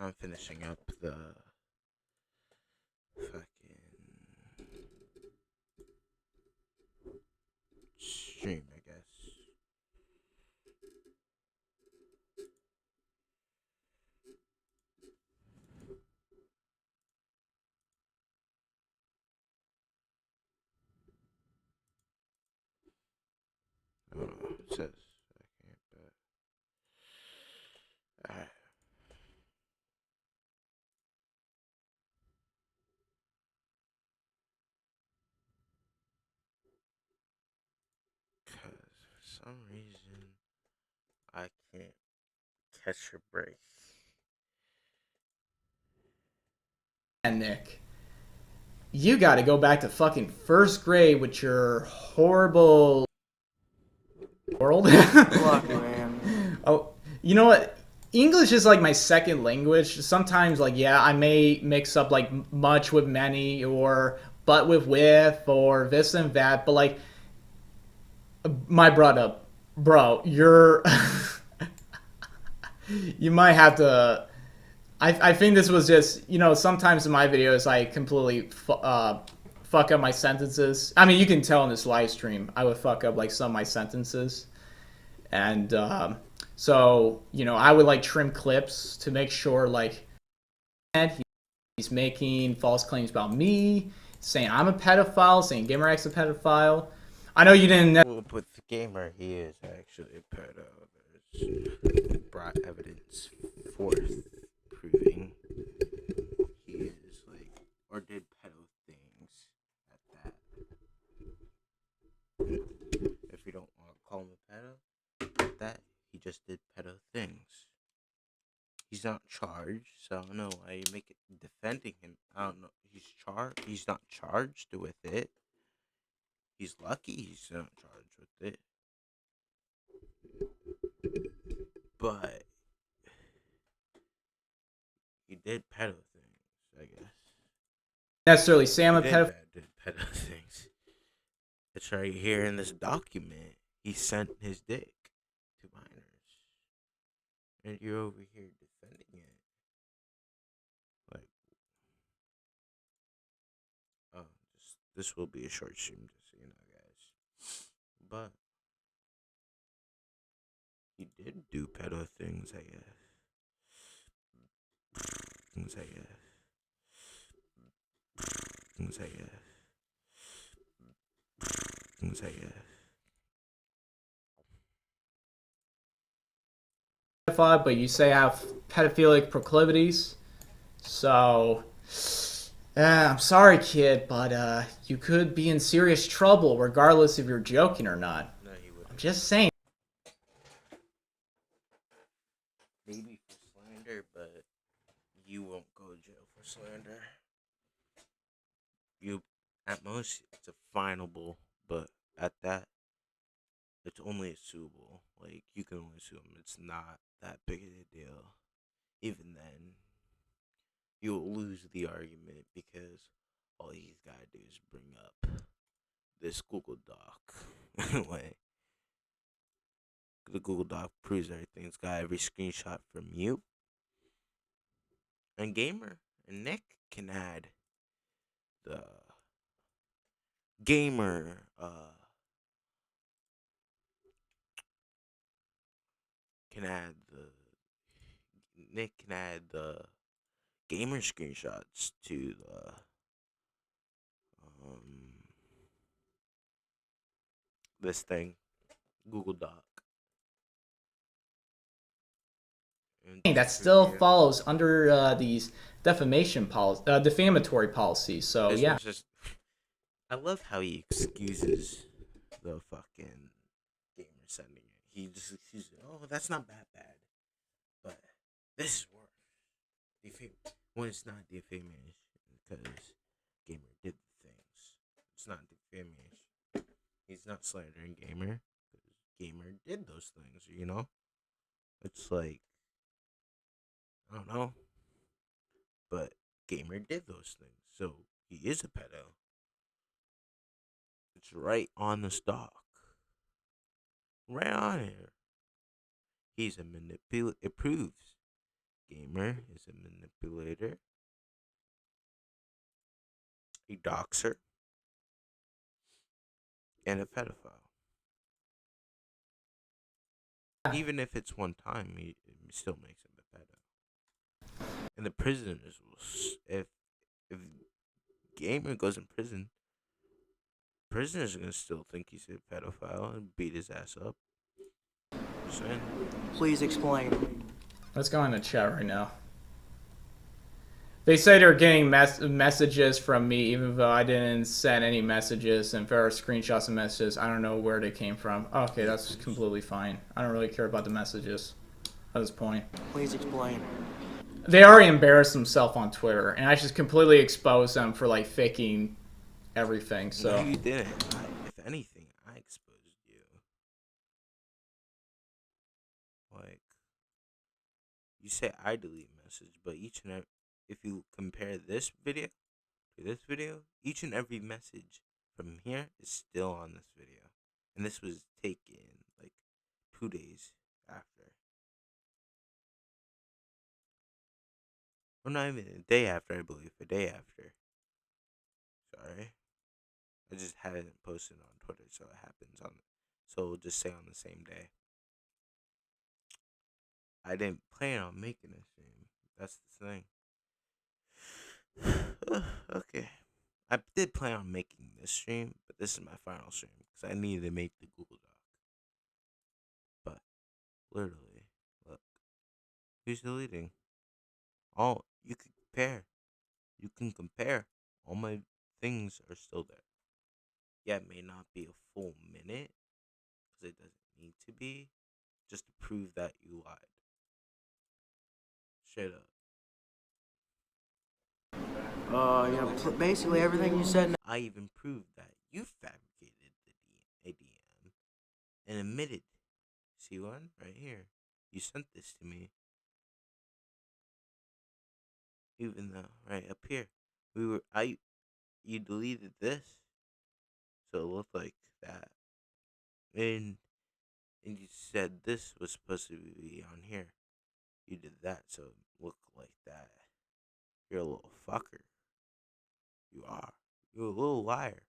I'm finishing up the fucking stream, I guess. I don't know. It says I can't, but because for some reason I can't catch a break. And Nick, you got to go back to fucking first grade with your horrible world. Luck, man. Oh, you know what? English is like my second language. Sometimes, like, yeah, I may mix up like much with many or but with or this and that. But like, my brother, bro, you're you might have to. I think this was just sometimes in my videos I completely fuck up my sentences. I mean, you can tell in this live stream I would fuck up like some of my sentences, and so I would like trim clips to make sure like he's making false claims about me, saying I'm a pedophile, saying GamerX a pedophile. I know you didn't. Well, with the gamer, he is actually a pedo. There's brought evidence forth proving he is like or did pedo things at that. If you don't want to call him a pedo, at that he just did pedo things. He's not charged, so I don't know why you make it defending him. I don't know. He's charged. He's not charged with it. He's lucky he's not charged with it. But he did pedo things, I guess. Necessarily say I'm He a pedophile. did pedo things. It's right here in this document. He sent his dick to minors, and you're over here defending it. Like, oh, this will be a short stream, just so you know, guys. But he did do pedo things, I guess. Things, I guess. Things, I guess. Things, I guess. But you say I have pedophilic proclivities. So, I'm sorry, kid, but you could be in serious trouble regardless if you're joking or not. No, he I'm wouldn't. just saying. Maybe for slander, but you won't go to jail for slander. You, at most, it's a finable, but at that, it's only a suable. Like, you can only sue him. It's not that big of a deal. Even then, you'll lose the argument because all he's got to do is bring up this Google Doc. Like, the Google Doc proves everything. It's got every screenshot from you. And Gamer and Nick can add the Gamer, can add the Nick can add the gamer screenshots to the um this thing, Google Doc, and That just still review. follows under these defamatory policies. So This yeah, was just. I love how he excuses the fucking gamer sending it. He just excuses, oh, that's not that bad, but this is worse. When it's not defamation because gamer did the things. It's not defamation. He's not slandering gamer. Gamer did those things, you know? It's like, I don't know. But gamer did those things. So he is a pedo. It's right on the stock. Right on here. He's a manipulator. It proves gamer is a manipulator, a doxer, and a pedophile. Even if it's one time, it still makes him a pedo. And the prisoners will, if gamer goes in prison, prisoners are gonna still think he's a pedophile and beat his ass up. Just saying. Please explain. Let's go in the chat right now. They say they're getting messages from me, even though I didn't send any messages. And if there are screenshots of messages, I don't know where they came from. Okay, that's completely fine. I don't really care about the messages at this point. Please explain. They already embarrassed themselves on Twitter, and I just completely exposed them for like faking everything. So No, you didn't. If anything, I exposed you. Like, you say I delete message, but each and every, if you compare this video to this video, each and every message from here is still on this video. And this was taken like 2 days after. Or not even a day after, I believe. A day after. Sorry. I just hadn't posted on Twitter, so it happens on. So we'll just say on the same day. I didn't plan on making a stream. That's the thing. Okay. I did plan on making this stream, but this is my final stream because I needed to make the Google Doc. But literally, look, who's deleting? All you can compare. You can compare. All my things are still there. Yeah, it may not be a full minute because it doesn't need to be, just to prove that you lied. Straight up. Basically everything you said. I even proved that you fabricated a DM and admitted. See one right here. You sent this to me. Even though right up here, you deleted this, so it looked like that, and you said this was supposed to be on here. You did that, so it looked like that. You're a little fucker. You are. You're a little liar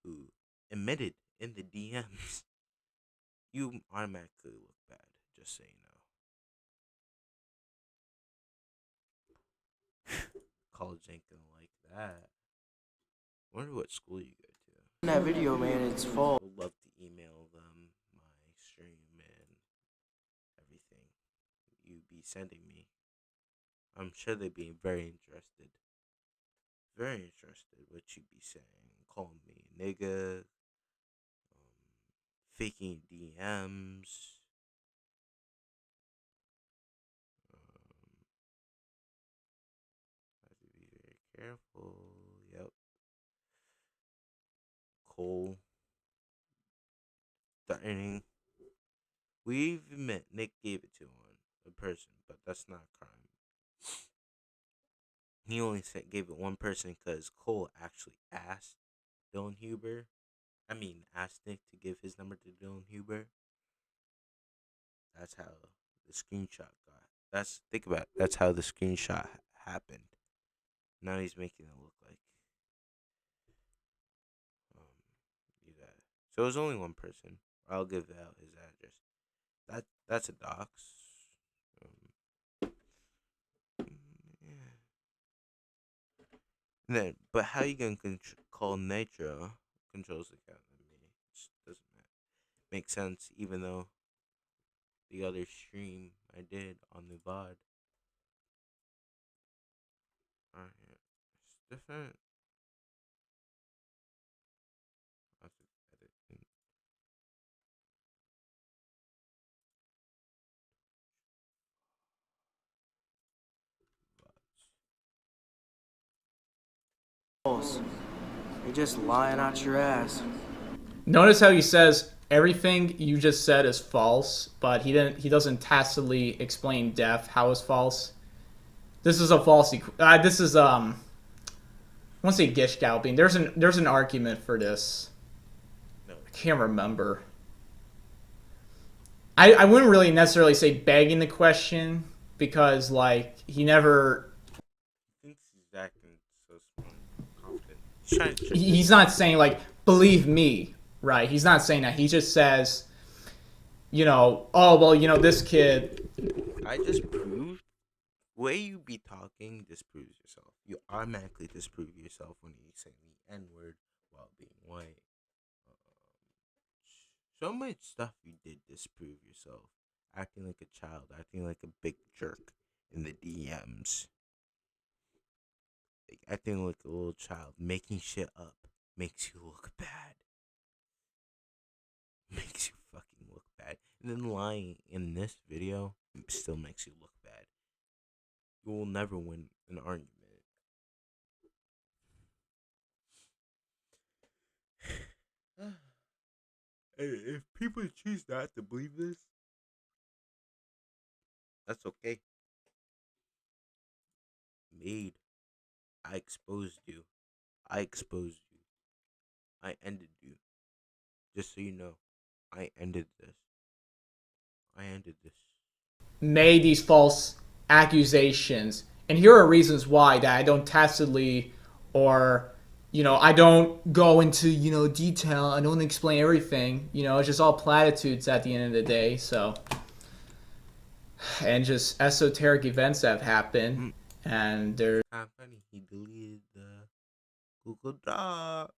who admitted in the DMs. You automatically look bad, just so you know. College ain't gonna like that. Wonder what school you go to. In that video, man, it's false. Would love to email them my stream and everything you be sending me. I'm sure they'd be very interested. Very interested what you be saying. Calling me a nigga. Faking DMs. Have to be very careful. Yep. Cole. Threatening. We admit Nick gave it to a person, but that's not a crime. He only gave it one person because Cole actually asked Dylan Huber. Asked Nick to give his number to Dylan Huber. That's how the screenshot got. Think about it. That's how the screenshot happened. Now he's making it look like you got it. So it was only one person. I'll give out his address. That's a dox. Yeah. And then, but how you gonna call Nitro controls the account? It just doesn't make sense. Even though the other stream I did on the VOD, yeah, it's different. I have to edit in. False. You're just lying out your ass. notice how he says everything you just said is false, but he doesn't tacitly explain depth how it's false. This is a false. This is I want to say gish galloping. There's an argument for this. No. I can't remember. I wouldn't really necessarily say begging the question, because like he never Thinks he's acting so smart, confident. He's trying to trick he's us. not saying like believe me, right? He's not saying that. He just says, oh well, this kid. I just proved way you be talking disproves yourself. You automatically disprove yourself when you say the N word while being white. So much stuff you did disprove yourself. Acting like a child, acting like a big jerk in the DMs. Like acting like a little child, making shit up makes you look bad. Makes you fucking look bad. And then lying in this video still makes you look bad. You will never win an argument. If people choose not to believe this, that's okay. Made. I exposed you. I exposed you. I ended you. Just so you know, I ended this. I ended this. Made these false accusations. And here are reasons why that I don't tacitly or I don't go into, detail. I don't explain everything. It's just all platitudes at the end of the day. So, and just esoteric events that have happened. Mm. And they're Funny. He deleted the Google Doc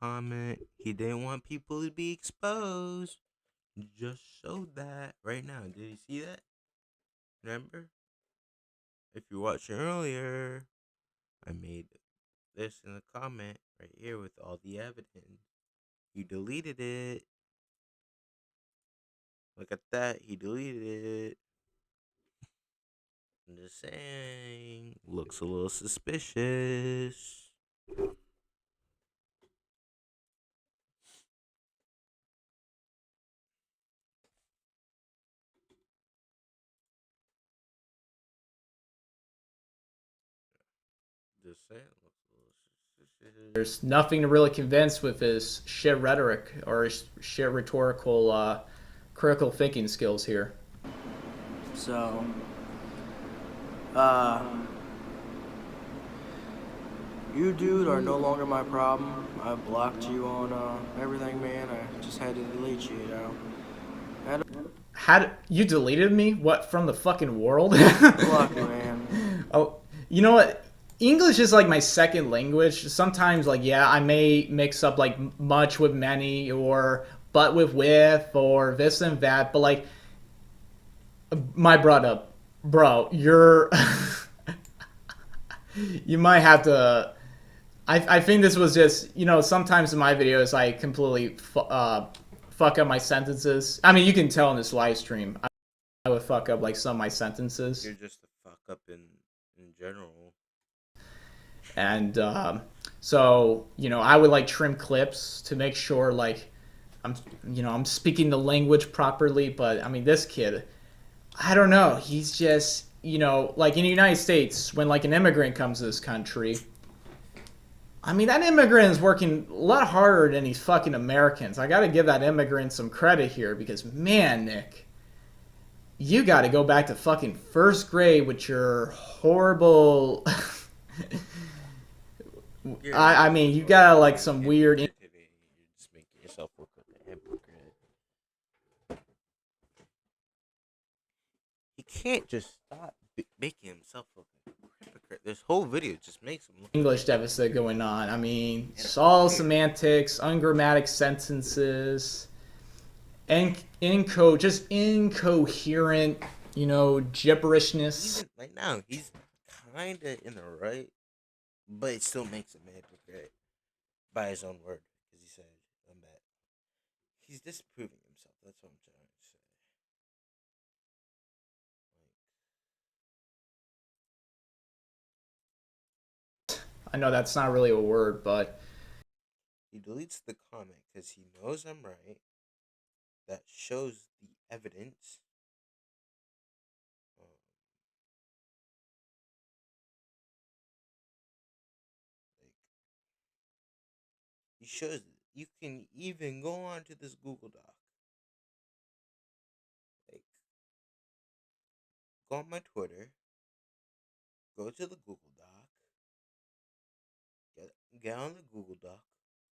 comment. He didn't want people to be exposed. Just showed that right now. Did you see that? Remember? If you watched earlier, I made this in the comment right here with all the evidence. He deleted it. Look at that. He deleted it. I'm just saying. Looks a little suspicious. Just saying. Looks a little suspicious. there's nothing to really convince with his shit rhetoric or his shit rhetorical critical thinking skills here. So, uh, you, dude, are no longer my problem. I blocked you on everything, man. I just had to delete you, Had to How you deleted me? What, from the fucking world? block you, man. Oh, you know what? English is like my second language. Sometimes, like, yeah, I may mix up like much with many or but with or this and that. But like, my brother, bro, you're you might have to. I think this was just sometimes in my videos I completely fuck up my sentences. I mean, you can tell in this live stream I would fuck up like some of my sentences. You're just a fuck up in general. And so I would like trim clips to make sure like I'm speaking the language properly. But I mean, this kid, I don't know, he's just like in the United States when like an immigrant comes to this country, I mean, that immigrant is working a lot harder than these fucking Americans. I gotta give that immigrant some credit here because, man, Nick, you gotta go back to fucking first grade with your horrible. I mean, you got like some weird. You're just making yourself look like a hypocrite. He can't just stop making himself look like a hypocrite. This whole video just makes him look English deficit going on. I mean, it's all semantics, ungrammatic sentences, and just incoherent, gibberishness. even like now. He's kind of in the right, but it still makes him a hypocrite by his own word because he said that he's disproving himself. That's what I'm trying to say. I know that's not really a word, but He deletes the comment because he knows I'm right. That shows the evidence. Um, like he shows it. You can even go on to this Google Doc. Like go on my Twitter, go to the Google Doc, get on the Google Doc,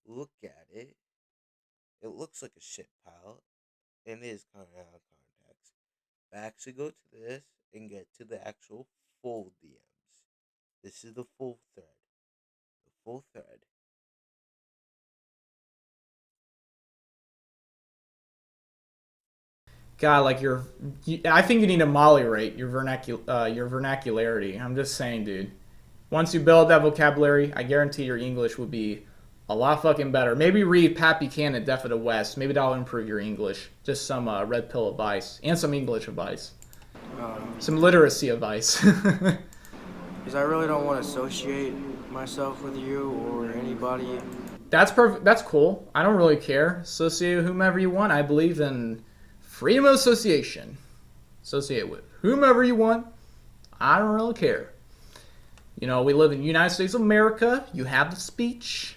look at it. It looks like a shit pile, and it is kind of out of context. But actually go to this and get to the actual full DMs. This is the full thread. The full thread. God, like I think you need to ameliorate your vernacularity. I'm just saying, dude. Once you build that vocabulary, I guarantee your English will be a lot fucking better. Maybe read Pat Buchanan, Deaf of the West. Maybe that'll improve your English. Just some red pill advice and some English advice, some literacy advice. Because I really don't want to associate myself with you or anybody. That's perfect. That's cool. I don't really care. Associate with whomever you want. I believe in freedom of association. Associate with whomever you want. I don't really care. You know, we live in the United States of America. You have the speech.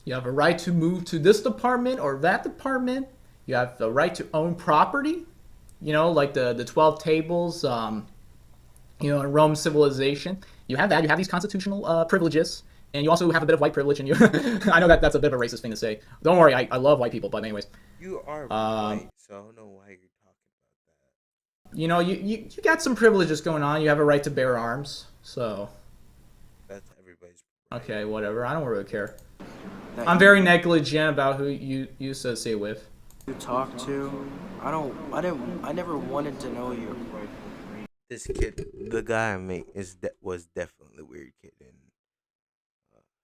You have a right to move to this department or that department. You have the right to own property. You know, like the 12 tables, you know, in Rome civilization. You have that. You have these constitutional privileges. And you also have a bit of white privilege. And you, I know that's a bit of a racist thing to say. Don't worry, I love white people. But anyways. You are white, so I don't know why you're talking about that. You know, you got some privileges going on. You have a right to bear arms. So. That's everybody's right. Okay, whatever. I don't really care. I'm very negligent about who you associate with. You talk to. I never wanted to know you. This kid, the guy I met, was definitely the weird kid in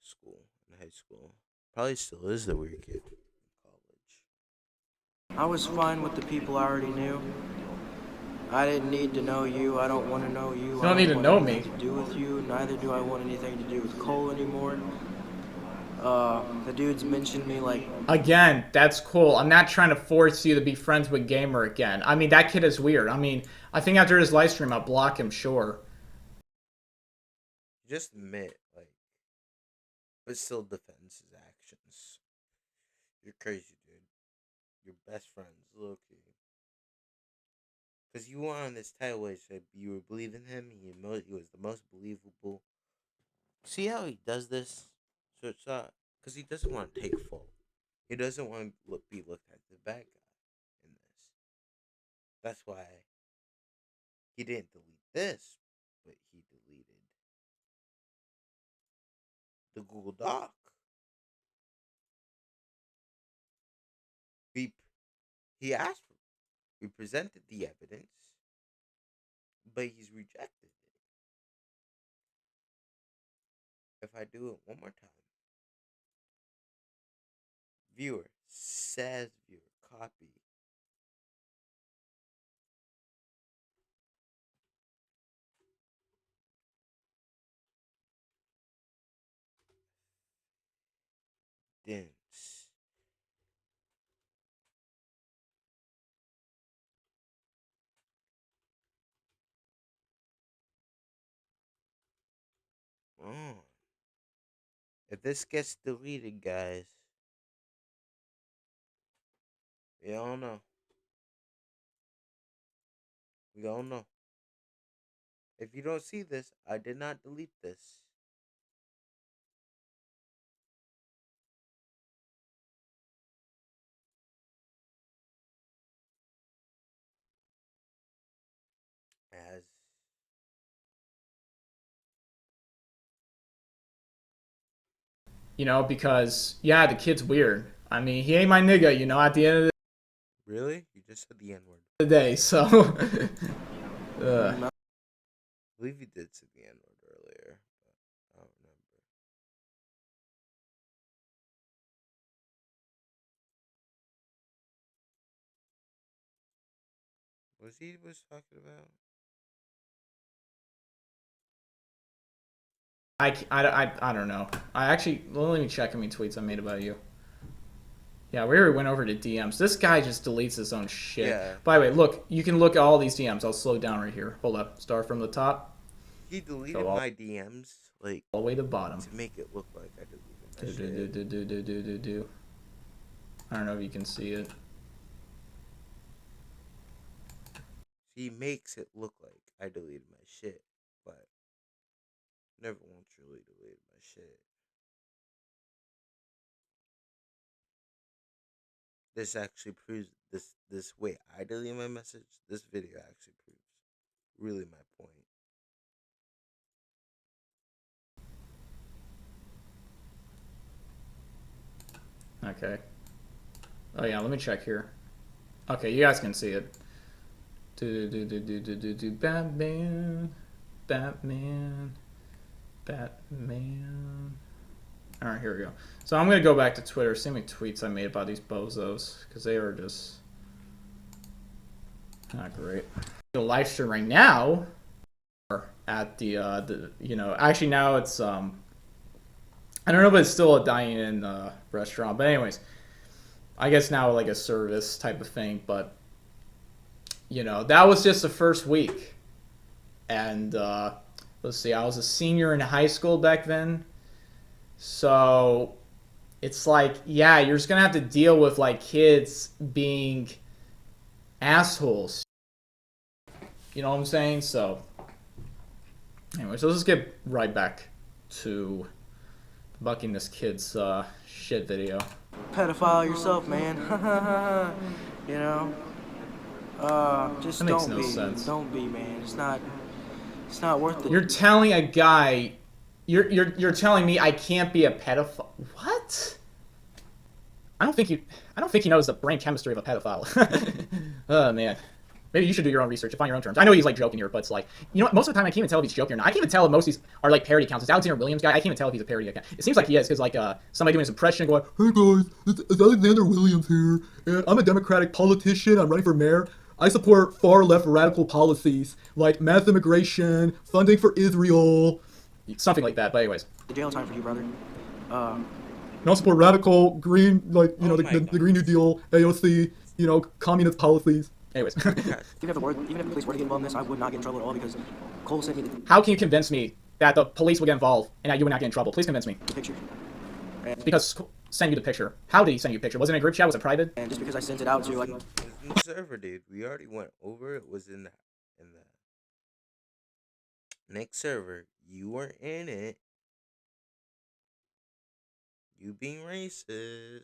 school, in high school. Probably still is the weird kid in college. I was fine with the people I already knew. I didn't need to know you. I don't want to know you. You don't need to know me. To do with you. Neither do I want anything to do with Cole anymore. The dudes mentioned me like... Again, that's cool. I'm not trying to force you to be friends with Gamer again. I mean, that kid is weird. I mean, I think after his live stream, I'll block him, sure. Just admit, like, but still defends his actions. You're crazy, dude. Your best friends, low-key. Because you were on this title where said you were believing him. He was the most believable. See how he does this? So it's not because he doesn't want to take fault. He doesn't want to be looked at as the bad guy in this. That's why he didn't delete this, but he deleted the Google Doc. He asked for it. We presented the evidence, but he's rejected it. If I do it one more time, viewer, copy. Dense. Oh. If this gets deleted, guys, we all know. We all know. If you don't see this, I did not delete this. As You know, because, yeah, the kid's weird. I mean, he ain't my nigga, you know, at the end of really? You just said the N-word. the day, so... I believe you did say the N-word earlier, but I don't remember. Was he talking about? I don't know. I actually... Well, let me check how many tweets I made about you. Yeah, we already went over to DMs. This guy just deletes his own shit. Yeah. By the way, look, you can look at all these DMs. I'll slow down right here. Hold up. Start from the top. He deleted my DMs, like, all the way to the bottom. to make it look like I deleted my shit. I don't know if you can see it. He makes it look like I deleted my shit, but never once really deleted my shit. This actually proves this way I delete my message. This video actually proves really my point. Okay. Oh yeah, let me check here. Okay, you guys can see it. Batman, Batman, Batman. All right, here we go. So I'm gonna go back to Twitter, see how many tweets I made about these bozos, because they are just not great. The live stream right now at the actually now it's I don't know if it's still a dine-in restaurant, but anyways, I guess now like a service type of thing. But that was just the first week, and let's see, I was a senior in high school back then, so it's like, yeah, you're just gonna have to deal with like kids being assholes. You know what I'm saying? So, anyway, so let's just get right back to bucking this kid's shit video. Pedophile yourself, man. You know. Just That makes don't no be. sense. Don't be, man. It's not worth it. You're telling a guy, you're telling me I can't be a pedophile? What? I don't think he knows the brain chemistry of a pedophile. Oh man. Maybe you should do your own research and find your own terms. I know he's like joking here, but it's like, most of the time I can't even tell if he's joking or not. I can't even tell if most of these are like parody accounts. This Alexander Williams guy, I can't even tell if he's a parody account. It seems like he is, because like somebody doing his impression going, "Hey guys, it's Alexander Williams here, and I'm a Democratic politician. I'm running for mayor. I support far left radical policies like mass immigration, funding for Israel, something like that." But anyways, The jail time for you, brother. and I'll support radical green, like the Green New Deal, AOC, communist policies. Anyways. Even if the police were to get involved in this, I would not get in trouble at all, because Cole sent me the How can you convince me that the police will get involved and that you would not get in trouble? Please convince me. picture. And, Because send you the picture. How did he send you a picture? Was it in a group chat? Was it private? and just because I sent it out to like It was in the server, dude. We already went over it. It was in the next server. You were in it. You being racist.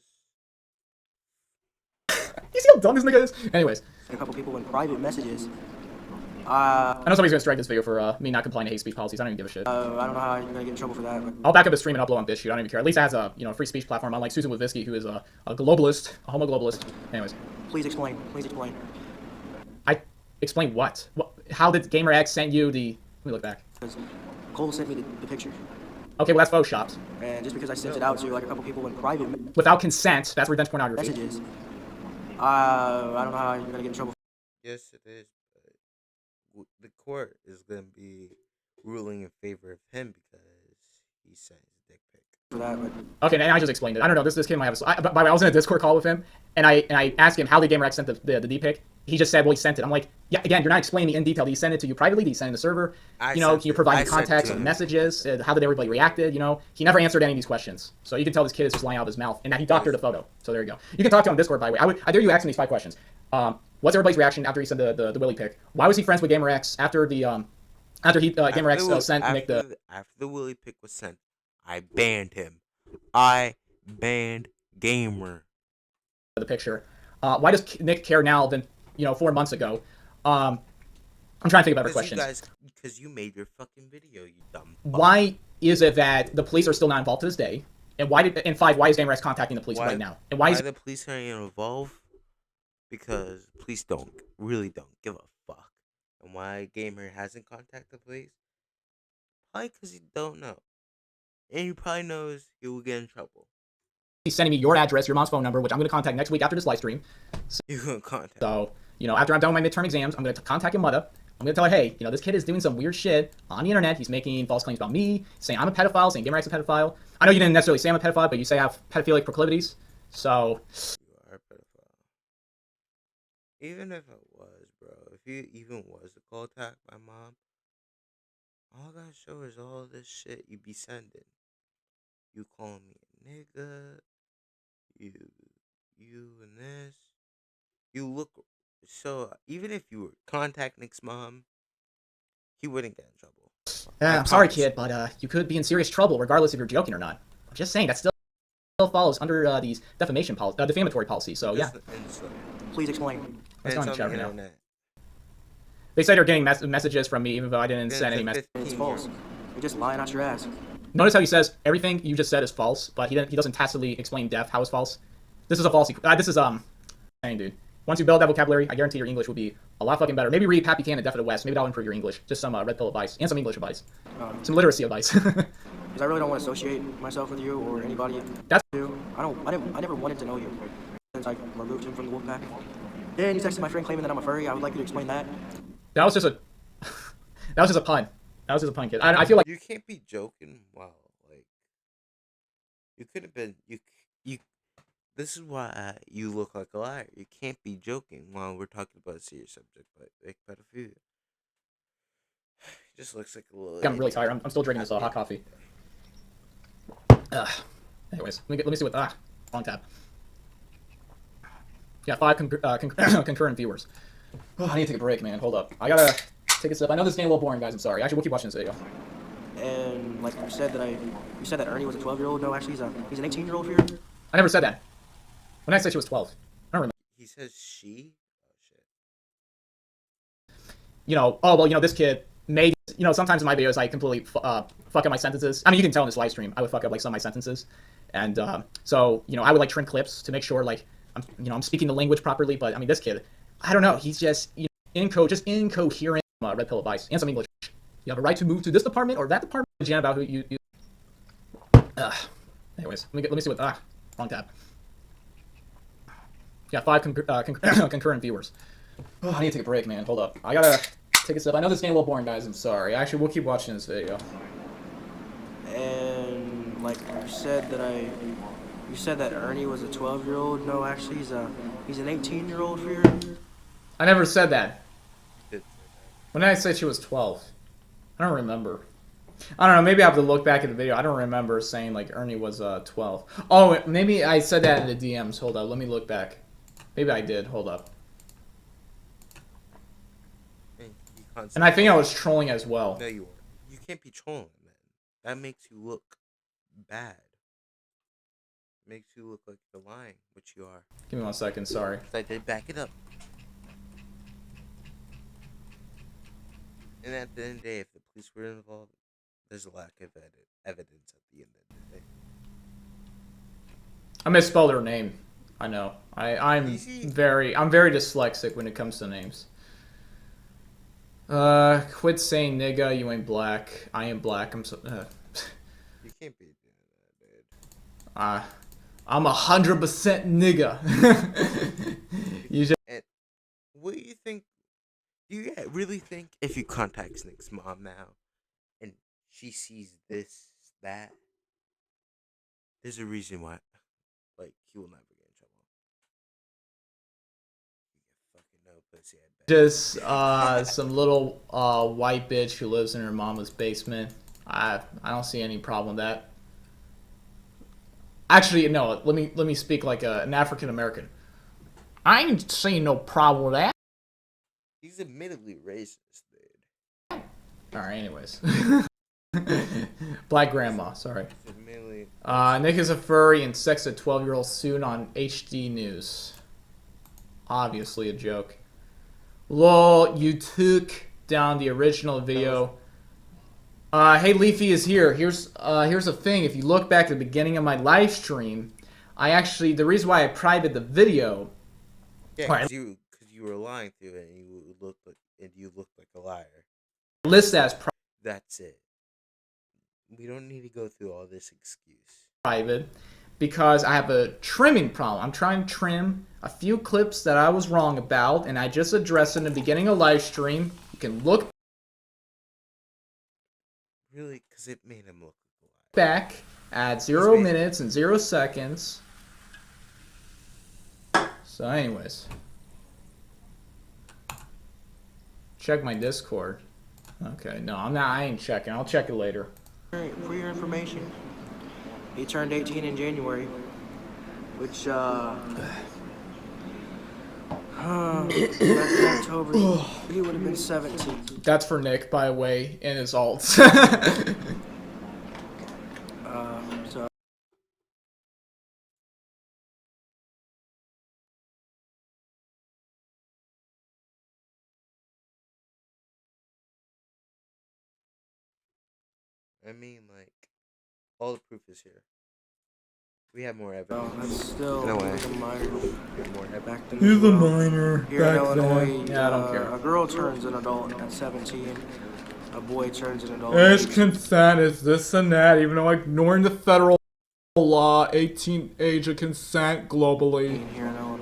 You see how dumb this nigga is? Anyways, a couple people in private messages. I know somebody's gonna strike this video for me not complying to hate speech policies. I don't even give a shit. I don't know how you're gonna get in trouble for that. But I'll back up the stream and upload on BitChute. I don't even care. At least it has a free speech platform, unlike Susan Wojcicki, who is a globalist, a homo globalist. Anyways, please explain. Please explain. I explain what? How did GamerX send you the? Let me look back. Because Cole sent me the picture. Okay, well that's photoshopped. And just because I sent it out to like a couple people in private Without consent, that's revenge pornography. messages. I don't know how you're gonna get in trouble. Yes, it is. But the court is gonna be ruling in favor of him because he sent his dick pic. For that, but Okay, and I just explained it. I don't know. This kid might have. By the way, I was in a Discord call with him, and I asked him how did GamerX sent the D pic. He just said, well, he sent it. I'm like, yeah, again, you're not explaining in detail. Did he send it to you privately? Did he send it to the server? Can you provide the context of the messages? How did everybody reacted? He never answered any of these questions. So you can tell this kid is just lying out of his mouth, and that he doctored a photo. So there you go. You can talk to him on Discord, by the way. I dare you ask him these 5 questions. What's everybody's reaction after he sent the Willy pic? Why was he friends with GamerX after the GamerX sent Nick the after the Willy pic was sent? I banned him. I banned Gamer. the picture? Why does Nick care now than 4 months ago? I'm trying to think of better questions. Because you made your fucking video, you dumb fuck. Why is it that the police are still not involved to this day? And why is GamerX contacting the police right now? And why is the police aren't involved? Because police don't give a fuck. And why Gamer hasn't contacted the police? Probably because he don't know. And he probably knows he will get in trouble. he's sending me your address, your mom's phone number, which I'm going to contact next week after this live stream. You're going to contact. So, after I'm done with my midterm exams, I'm going to contact your mother. I'm going to tell her, hey, this kid is doing some weird shit on the internet. He's making false claims about me, saying I'm a pedophile, saying GamerX is a pedophile. I know you didn't necessarily say I'm a pedophile, but you say I have pedophilic proclivities. So, you are a pedophile. Even if it was, bro, if you even was to contact my mom, all I gotta show is all this shit you be sending. You calling me a nigga, you and this. You look So even if you were contact Nick's mom, he wouldn't get in trouble. I'm sorry, kid, but you could be in serious trouble regardless if you're joking or not. I'm just saying that still follows under these defamatory policies. So yeah. Please explain. Let's go on the chat right now. They say they're getting messages from me even though I didn't send any messages. It's false. You're just lying out your ass. Notice how he says everything you just said is false, but he doesn't tacitly explain depth how it's false. This is a false. This is saying, dude. Once you build that vocabulary, I guarantee your English will be a lot fucking better. Maybe read Pappy Can and Deaf of the West. Maybe that'll improve your English. Just some red pill advice and some English advice, some literacy advice. Because I really don't want to associate myself with you or anybody. That's you. I never wanted to know you since I removed him from the wolf pack. Then you texted my friend claiming that I'm a furry. I would like you to explain that. That was just a that was just a pun. That was just a pun, kid. I feel like you can't be joking while like you could have been you. This is why you look like a liar. You can't be joking while we're talking about a serious subject, like pedophilia. He just looks like a little. I'm really tired. I'm still drinking this hot coffee. Anyways, let me see what wrong tab. Yeah, 5 concurrent viewers. Oh, I need to take a break, man. Hold up. I gotta take a sip. I know this is getting a little boring, guys. I'm sorry. Actually, we'll keep watching this video. And like you said that Ernie was a 12-year-old. No, actually, he's an 18-year-old for you. I never said that. When I said she was 12, I don't remember. He says she. Oh shit. You know. Oh well. You know this kid. Maybe. You know. Sometimes in my videos I completely fuck up my sentences. I mean, you can tell in this live stream I would fuck up like some of my sentences, and so you know I would like trim clips to make sure like I'm speaking the language properly. But I mean this kid, I don't know. He's just incoherent red pill advice and some English. You have a right to move to this department or that department. Jan about who you. Anyways, let me see what wrong tab. Yeah, 5 concurrent viewers. Oh, I need to take a break, man. Hold up. I gotta take a sip. I know this is getting a little boring, guys. I'm sorry. Actually, we'll keep watching this video. And like you said that Ernie was a 12-year-old. No, actually, he's an 18-year-old for you. I never said that. When did I say she was 12? I don't remember. I don't know. Maybe I have to look back at the video. I don't remember saying like Ernie was 12. Oh, maybe I said that in the DMs. Hold up. Let me look back. Maybe I did. Hold up. And I think I was trolling as well. No, you weren't. You can't be trolling, man. That makes you look bad. It makes you look like you're lying, which you are. Give me 1 second. Sorry. I did back it up. And at the end of the day, if the police were involved, there's a lack of evidence at the end of the day. I misspelled her name. I know. I'm very dyslexic when it comes to names. Quit saying nigga. You ain't black. I am black. I'm so. You can't be doing that, dude. I'm 100% nigga. You just. And what do you think? Do you really think if you contact Nick's mom now, and she sees this, that, there's a reason why, like, he will never get in trouble. Just some little white bitch who lives in her mama's basement. I don't see any problem with that. Actually, no. Let me speak like an African American. I ain't seeing no problem with that. He's admittedly racist, dude. All right. Anyways, Black grandma. Sorry. Admittedly. Nick is a furry and sex a 12-year-old soon on HD News. Obviously a joke. Lol, you took down the original video. Hey, Leafy is here. Here's the thing. If you look back at the beginning of my live stream, the reason why I privated the video. Yeah, because you were lying through it, and you looked like a liar. List as That's it. We don't need to go through all this excuse. Private, because I have a trimming problem. I'm trying to trim a few clips that I was wrong about, and I just addressed in the beginning of live stream. You can look Really, because it made him look like a liar. Back at 0 minutes and 0 seconds. So, anyways, check my Discord. Okay, no, I'm not. I ain't checking. I'll check it later. For your information, he turned 18 in January, which Back in October, he would have been 17. That's for Nick, by the way, in his alts. So I mean, like, all the proof is here. We have more evidence. that's still In a way. a minor. We have more evidence. Back then, He's as a well. minor. Here in Back Illinois, then. Yeah, I don't care. a girl turns an adult at 17. A boy turns an adult. It's at consent, it's this and that, even though ignoring the federal law, 18 age of consent globally. 18 here in Illinois.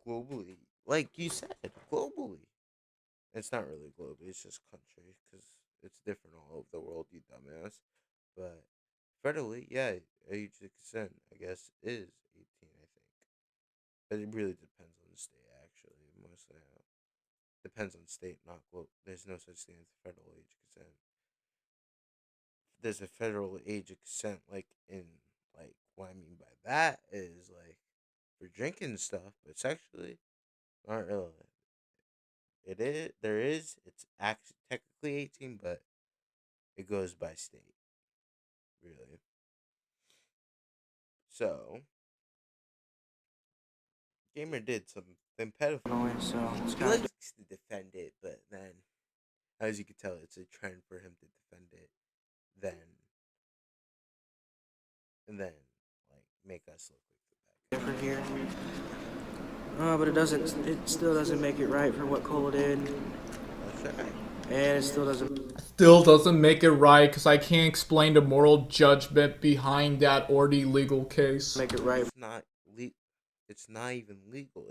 Globally. Like you said, globally. It's not really globally, it's just country, because it's different all over the world, you dumbass. But federally, yeah, age of consent, I guess, is 18, I think. But it really depends on the state, actually. Mostly depends on state, not global. There's no such thing as federal age of consent. There's a federal age of consent, like, in, like, what I mean by that is, like, for drinking stuff, but sexually, not really. It is, there is, it's actually technically 18, but it goes by state, really. So, Gamer did something pedophile. Illinois, so it's He kind of likes to defend it, but then, as you can tell, it's a trend for him to defend it, then, like, make us look like the bad different here. But it still doesn't make it right for what Cole did. guy. That's right. And it still doesn't Still doesn't make it right because I can't explain the moral judgment behind that already legal case. make it right. It's not even legal.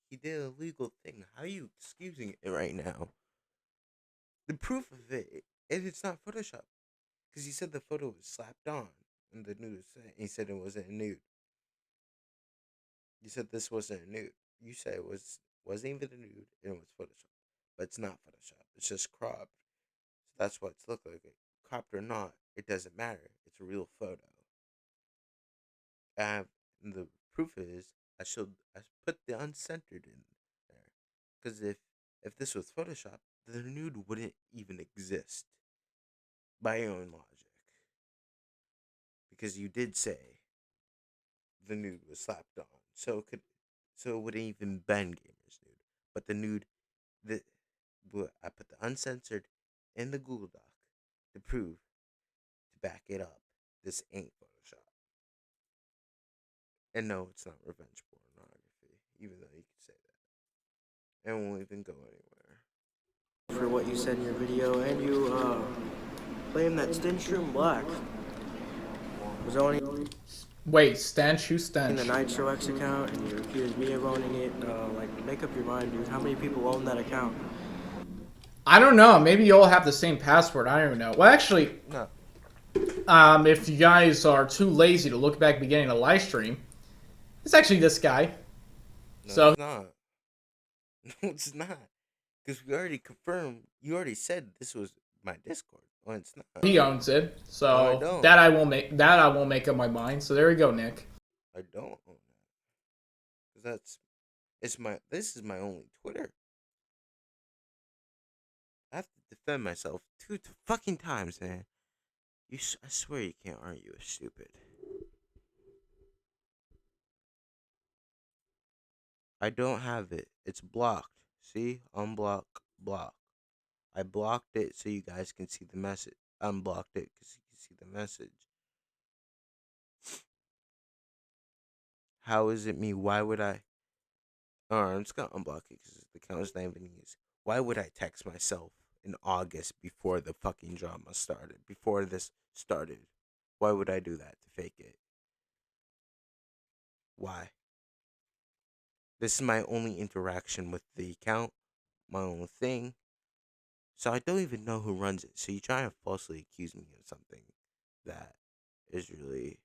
He did a legal thing. How are you excusing it right now? The proof of it, and it's not Photoshop, because he said the photo was slapped on in the nude. He said it wasn't a nude. You said this wasn't a nude. You said it wasn't even a nude, and it was Photoshop, but it's not Photoshop. It's just cropped. So that's what it's looked like. Cropped or not, it doesn't matter. It's a real photo. And the proof is I put the uncensored in there, because if this was Photoshop, the nude wouldn't even exist by your own logic, because you did say the nude was slapped on, so it wouldn't even been Gamer's nude, but the nude the I put the uncensored in the Google Doc to prove, to back it up. This ain't Photoshop. And no, it's not revenge pornography, even though you could say that. It won't even go anywhere. For what you said in your video, and you claim that Stench Room Black was owning Wait, stench? Who's in stench? the Nitro X account, and you accused me of owning it. Like, make up your mind, dude. How many people own that account? I don't know. Maybe you all have the same password. I don't even know. Well, actually, No. if you guys are too lazy to look back beginning of the live stream, it's actually this guy. No, So- it's not. No, it's not. Because we already confirmed. You already said this was my Discord. Well, it's not. He owns it. No, So I don't. that I won't make up my mind. So there we go, Nick. I don't own that. Because this is my only Twitter. I have to defend myself two fucking times, man. I swear you can't argue with stupid. I don't have it. It's blocked. See? Unblock, block. I blocked it so you guys can see the message. Unblocked it because you can see the message. How is it me? Why would I? Oh, I'm just gonna unblock it because the account is not even used. Why would I text myself in August before the fucking drama started? Before this started? Why would I do that to fake it? Why? This is my only interaction with the account, my own thing. So I don't even know who runs it. So you try to falsely accuse me of something that is really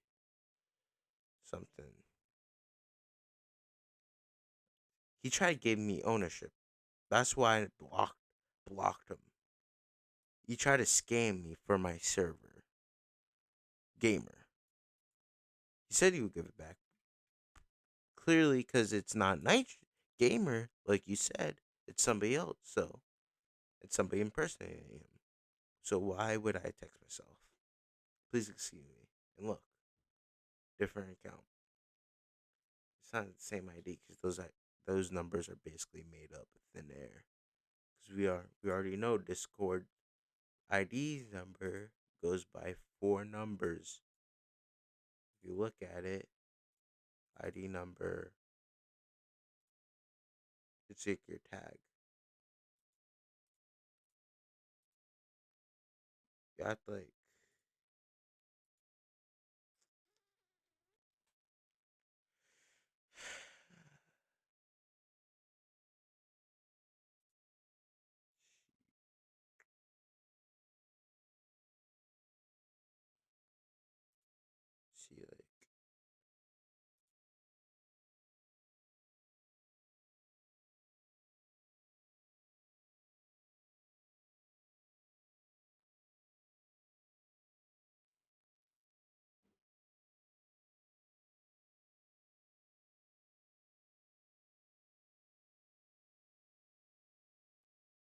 something. He tried to give me ownership. That's why I blocked him. He tried to scam me for my server. Gamer. He said he would give it back. Clearly, because it's not Gamer, like you said, it's somebody else. So it's somebody impersonating him. So why would I text myself? Please excuse me. And look, different account. It's not the same ID because those numbers are basically made up of thin air. Because we already know Discord ID number goes by 4 numbers. If you look at it, ID number, it's like your tag. You have to like see like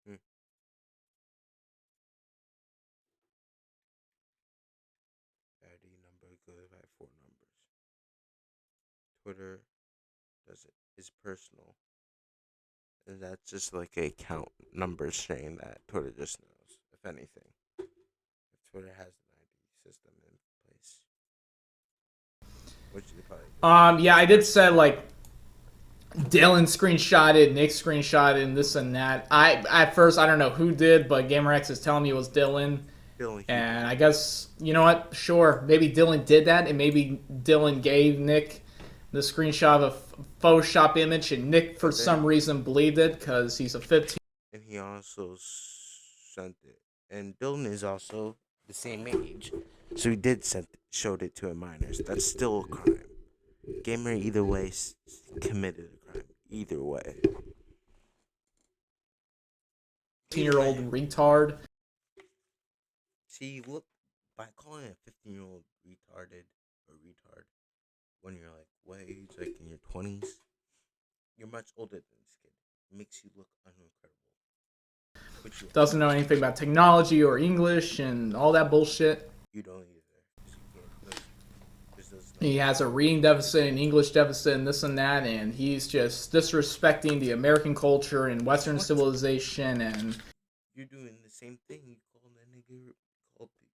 hmm, ID number goes by 4 numbers. Twitter does it is personal. And that's just like a count number saying that Twitter just knows, if anything. If Twitter has an ID system in place. Which they probably do. Yeah, I did say like Dylan screenshotted, Nick screenshotted, and this and that. At first I don't know who did, but GamerX is telling me it was Dylan. Dylan And I guess you know what? Sure, maybe Dylan did that, and maybe Dylan gave Nick the screenshot of a Photoshop image, and Nick for some reason believed it because he's a 15. and he also sent it. And Dylan is also the same age, so he did showed it to a minor. So that's still a crime. Gamer either way committed a crime. Either way. 15-year-old retard. See, look, by calling a 15-year-old retarded or retard when you're like what age, like in your 20s, you're much older than this kid. It makes you look unincredible. Doesn't know anything about technology or English and all that bullshit. You don't either. He has a reading deficit, an English deficit, and this and that, and he's just disrespecting the American culture and Western civilization. And you're doing the same thing. You call that nigga.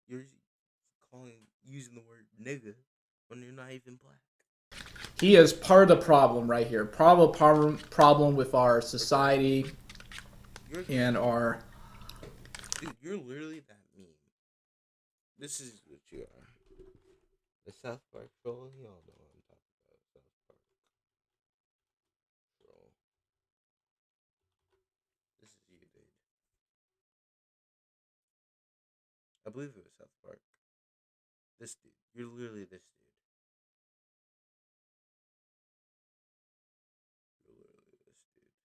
You're using the word nigga when you're not even black. He is part of the problem right here. Problem with our society and our. Dude, you're literally that meme. This is what you are. The South Park troll, y'all know what I'm talking about. South Park troll. This is you, dude. I believe it was South Park. This dude. You're literally this dude. You're literally this dude.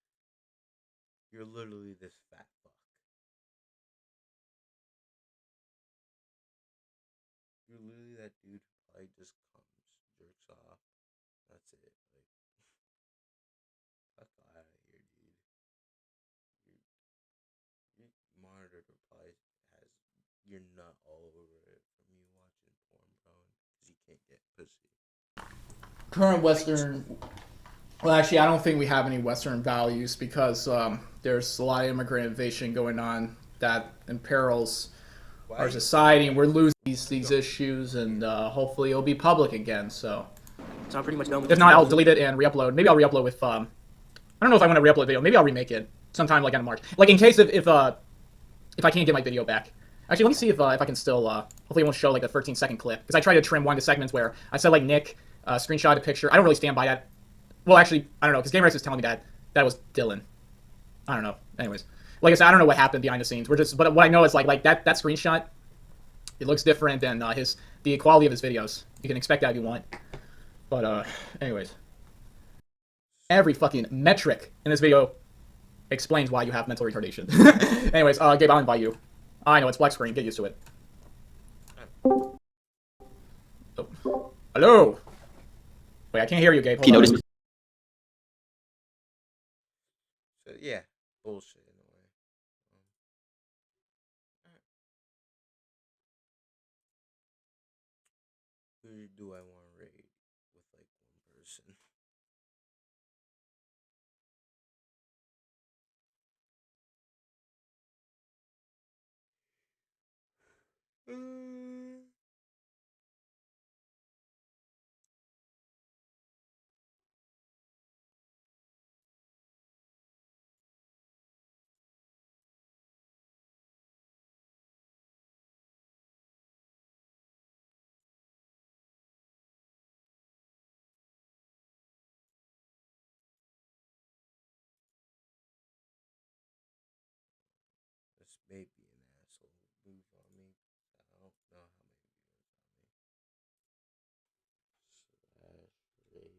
You're literally this fat fuck. You're literally that dude who probably just comes, jerks off. That's it. Like, fuck out of here, dude. Your monitor probably has your nut all over it from you watching porn, bro. Because you can't get pussy. Current Western. Well, actually, I don't think we have any Western values because there's a lot of immigrant invasion going on that imperils our society, and we're losing these issues, and hopefully it'll be public again. So I'm pretty much done with if not, I'll delete it and re-upload. Maybe I'll re-upload with I don't know if I want to re-upload video. Maybe I'll remake it sometime like end of March. Like in case if I can't get my video back. Actually, let me see if I can still. Hopefully, it won't show like a 13-second clip because I tried to trim one of the segments where I said like Nick screenshot a picture. I don't really stand by that. Well, actually, I don't know because GameRex was telling me that was Dylan. I don't know. Anyways, like I said, I don't know what happened behind the scenes. But what I know is like that screenshot. It looks different than the quality of his videos. You can expect that if you want. But anyways, every fucking metric in this video explains why you have mental retardation. Anyways, Gabe, I'll invite you. I know it's black screen. Get used to it. Oh. Hello. Wait, I can't hear you, Gabe. Hold on. bullshit in a way. Alright. Who do I want to raid with like one person? This may be an asshole move on me. I don't know how many viewers on me. Slash raid.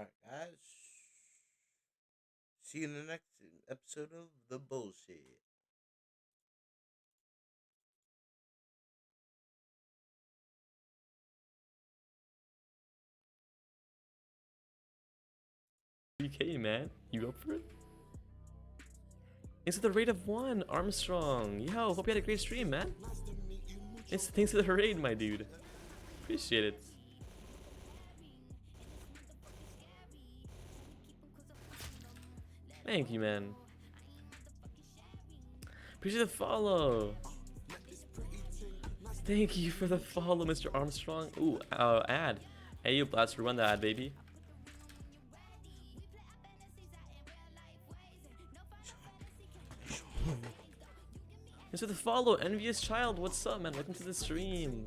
Alright, guys. See you in the next episode of The Bullshit. BK, man. You up for it? Thanks to the raid of 1, Armstrong. Yo, hope you had a great stream, man. Thanks to the raid, my dude. Appreciate it. Thank you, man. Appreciate the follow. Thank you for the follow, Mr. Armstrong. Ooh, ad. Hey, you blast to run the ad, baby. Thanks for the follow, Envious Child. What's up, man? Welcome to the stream.